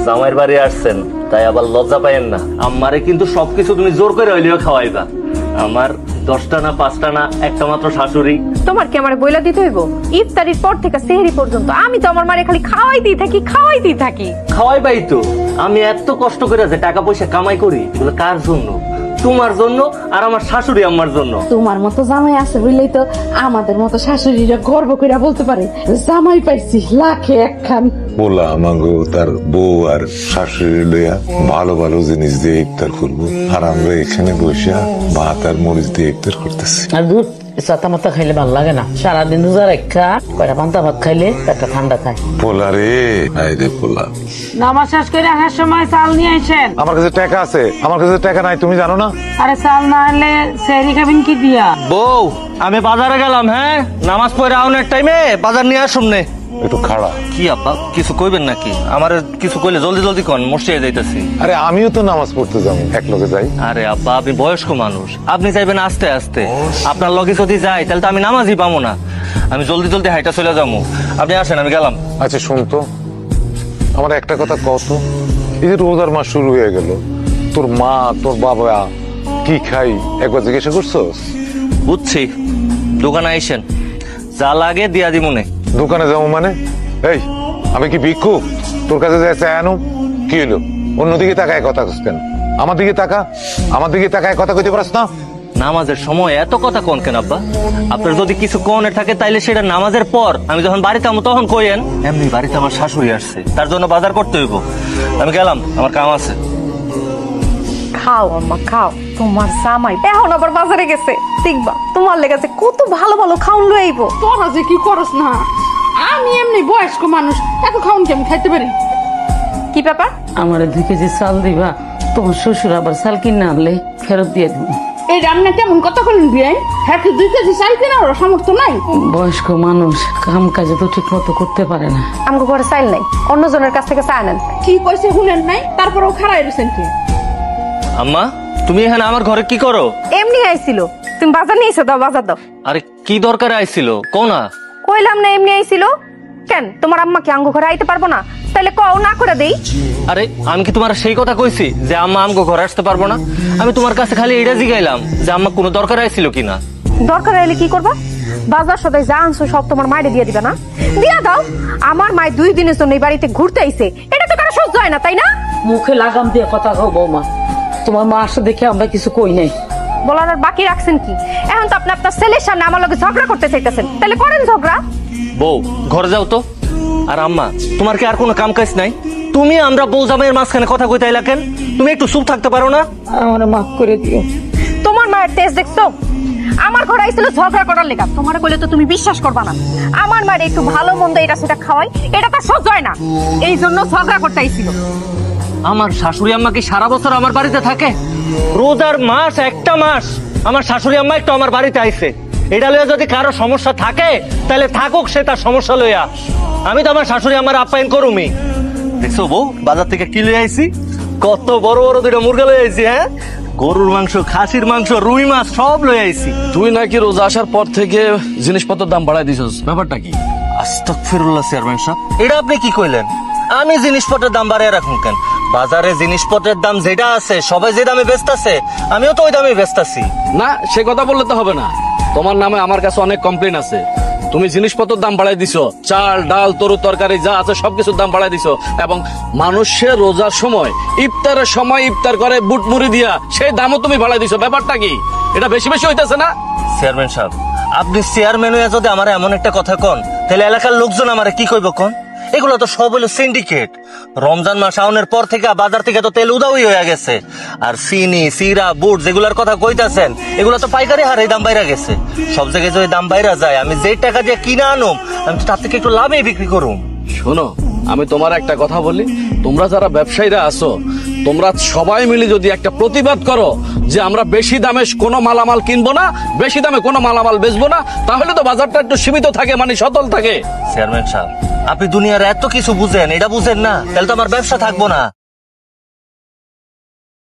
জামাইয়ের বাড়ি আসছেন, তাই আবার লজ্জা পাইয়েন না। আমারে কিন্তু সবকিছু তুমি জোর করে হইলেও খাওয়াইবা। আমার 10টা না 5টা না একটা মাত্র শাশুড়ি। তোমার কি আমার বইলা দিতে হইব? ইফতারির পর থেকে সেহরি পর্যন্ত আমি তো আমার মারে খালি খাওয়াইতেই থাকি। খাওয়াইবাই তো। আমি এত কষ্ট করে যে টাকা পয়সা কামাই করি, এগুলো কার জন্য? তোমার জন্য আর আমার শাশুড়ি আম্মার জন্য। তোমার মতো জামাই আছে বললেই তো আমাদের মতো শাশুড়িরা গর্ব করে বলতে পারে জামাই পাইছি লাখে একখান। বলা আমাগো তার বউ আর শাশুড়ি লইয়া ভালো ভালো জিনিস দিয়ে ইফতার করবো, আর আমরা এখানে বসে ভাত আর মরিচ দিয়ে ইফতার করতেছি। আর দুধ চাতা মাতা খাইলে ভালো লাগে না। সারাদিন রোজা রেখা কয়টা পান্তা ভাত খাইলে একটা ঠান্ডা খায়। পোলা রে, আইরে পোলা। নামাজ শেষ করে আসার সময় চাল নিয়ে আসেন। আমার কাছে টাকা আছে, আমার কাছে টাকা নাই, তুমি জানো না? আরে চাল না আনলে সেহরি খাবেন কি দিয়া? বউ, আমি বাজারে গেলাম। হ্যাঁ, নামাজ পড়ে আউনের টাইমে বাজার নিয়ে আসুন নে। একটু খাড়া। কি আব্বা, কিছু কইবেন নাকি? আমার কিছু কইলে জলদি জলদি কোন, মসজিদে যাইতেছি। আরে আমিও তো নামাজ পড়তে যাবো, এক লগে যাই। আরে আব্বা, আপনি বয়স্ক মানুষ, আপনি যাইবেন আস্তে আস্তে। আপনার লগে যদি যাই তাহলে তো আমি নামাজই পাবো না। আমি জলদি জলদি হাইটা চলে যাবো। আপনি আসেন, আমি গেলাম। আচ্ছা শুন তো, আমার একটা কথা কত, এই যে রোজার মাস শুরু হয়ে গেল, তোর মা তোর বাবা কি খাই একবার জিজ্ঞাসা করছোস? বুঝছি, দোকানে আইসেন, যা লাগে দিয়া দিমুনে। দোকানে যাবো মানে? এই আমি কি ভিক্ষুক তোর কাছে যাই চাই আনো? কি হলো, অন্যদিকে তাকায় কথা কস কেন? আমার দিকে তাকা, আমার দিকে তাকায় কথা কইতে পারস না? নামাজের সময় এত কথা কোন কেন আব্বা? আপনার যদি কিছু কোনের থাকে তাইলে সেটা নামাজের পর, আমি যখন বাড়িতে আমো তখন কইেন। এমনি বাড়িতে আমার শাশুড়ি আসছে, তার জন্য বাজার করতে হইব। আমি গেলাম, আমার কাম আছে। খাও আম্মা খাও, তোমার জামাই এখন আবার বাজারে গেছে, দেখবা তোমার লেগেছে কত ভালো ভালো খাউন লই আইবো। তোরা যে কি করস না, আমি এমনি বয়স্ক মানুষ, এত খাউন কি আমি খাইতে পারি? কি ব্যাপার? আমার 2 কেজি চাল দিবা, তোমার শ্বশুর আবার চাল কিনে আনলে ফেরত দিয়ে দিব। এই রান্না কেমন কথা বলেন বিয়াই? হ্যাঁ, 2 কেজি চাল কেনার সামর্থ্য নাই? বয়স্ক মানুষ কাম কাজে তো ঠিক মতো করতে পারে না। আমগো ঘরে চাইল নাই, অন্যজনের কাছ থেকে চা নেন। কি কইছে শুনেন নাই? তারপরেও খারাই রয়েছেন কি? আম্মা, তুমি এখানে আমার ঘরে কি করো? এমনি আইছিল, তুমি বাজার নিয়ে এসে দাও, বাজার দাও। আরে কি দরকারে আইছিল কও না? কইলাম না এমনি আইছিল। কেন তোমার আম্মা কি আঙ্গো ঘরে আইতে পারবো না? তাহলে কও না করে দেই। আরে আমি কি তোমার সেই কথা কইছি যে আম্মা আমগো ঘরে আসতে পারবো না? আমি তোমার কাছে খালি এটা জিগাইলাম যে আম্মা কোনো দরকার আইছিল কিনা। দরকার হলে কি করবা? বাজার সদাই যা আনছো সব তোমার মায়ের দিয়ে দিবা না? দিয়া দাও। আমার মায়ের 2 দিনের জন্য এই বাড়িতে ঘুরতে আইছে, এটা তো কারো সহ্য হয় না, তাই না? মুখে লাগাম দিয়ে কথা কও বৌমা, তোমার মা আসে দেখে আমরা কিছু কই নাই। বলার আর বাকি রাখছেন কি? এখন তো আপনি আপনার ছেলের সামনে আমার লগে ঝগড়া করতে চাইতেছেন, তাহলে করেন ঝগড়া। বউ, ঘরে যাও তো। আর আম্মা, তোমার কি আর কোনো কাম কাজ নাই? তুমি আমরা বউ জামাইয়ের মাঝখানে কথা কইতে আইলা কেন? তুমি একটু চুপ থাকতে পারো না? আমার মাফ করে দিও। তোমার মায়ের তেজ দেখছো? আমার ঘরে আইছিল ঝগড়া করার লেগা। তোমার কইলে তো তুমি বিশ্বাস করবা না। আমার মায়ের একটু ভালো মন্দ এটা সেটা খাওয়াই, এটা তো সহ্য হয় না, এই জন্য ঝগড়া করতে আইছিল। আমার শাশুড়ি আম্মা কি সারা বছর আমার বাড়িতে থাকে? রোজার মাস একটা মাস আমার শাশুড়ি আম্মা একটু আমার বাড়িতে আইছে। এটা লইয়া যদি কারো সমস্যা থাকে তাহলে থাকুক, সে তার সমস্যা লইয়া। আমি তো আমার শাশুড়ি আমার আপ্যায়ন করুমি। দেখছো বউ, বাজার থেকে কি লই আইছি? কত বড় বড় 2টা মুরগা লই আইছি। হ্যাঁ, গরুর মাংস, খাসির মাংস, রুই মাছ সব লই আইছি। তুই নাকি রোজা আসার পর থেকে জিনিসপত্রের দাম বাড়াই দিছস, ব্যাপারটা কি? আস্তাগফিরুল্লাহ চেয়ারম্যান সাহেব, এটা আপনি কি কইলেন? আমি জিনিসপত্রের দাম বাড়ায় রাখুন কেন? বাজারে জিনিসপত্রের দাম যেটা আছে, সবাই যে দামে বেচতাছে, আমিও তো ওই দামে বেচতাছি। না, সে কথা বললে তো হবে না। তোমার নামে আমার কাছে অনেক কমপ্লেন আছে। তুমি জিনিসপত্রের দাম বাড়াই দিছো, চাল ডাল তরু তরকারি যা আছে সবকিছুর দাম বাড়াই দিছো, এবং মানুষের রোজার সময় ইফতারের সময় ইফতার করে বুট মুড়ি দিয়া সেই দামও তুমি বাড়াই দিছো। ব্যাপারটা কি? এটা বেশি বেশি হইতেছে না? চেয়ারম্যান সাহেব, আপনি চেয়ারম্যান হয়ে যদি আমার এমন একটা কথা কন, তাহলে এলাকার লোকজন আমারে কি কইব কোন? এগুলো তো সব হলো সিন্ডিকেট। রমজান মাস আউনের পর থেকে বাজার থেকে তো তেল উদাউই হয়ে গেছে। আর চিনি, সিরা, বুট যেগুলার কথা কইতাছেন, এগুলো তো পাইকারি হারে দাম বাইরা গেছে। সব জায়গায় যদি দাম বাইরা যায়, আমি যে টাকা দিয়ে কিনা আনুম, আমি তো তার থেকে একটু লাভে বিক্রি করুম। শোনো, আমি তোমার একটা কথা বলি, তোমরা যারা ব্যবসায়ীরা আছো, তোমরা সবাই মিলে যদি একটা প্রতিবাদ করো যে আমরা বেশি দামে কোনো মালামাল কিনবো না, বেশি দামে কোনো মালামাল বেচবো না, তাহলে তো বাজারটা একটু সীমিত থাকে, মানে সচল থাকে। চেয়ারম্যান সাহেব, আপনি দুনিয়ার এত কিছু বুঝেন, এটা বুঝেন না, তাহলে তো আমার ব্যবসা থাকবো না।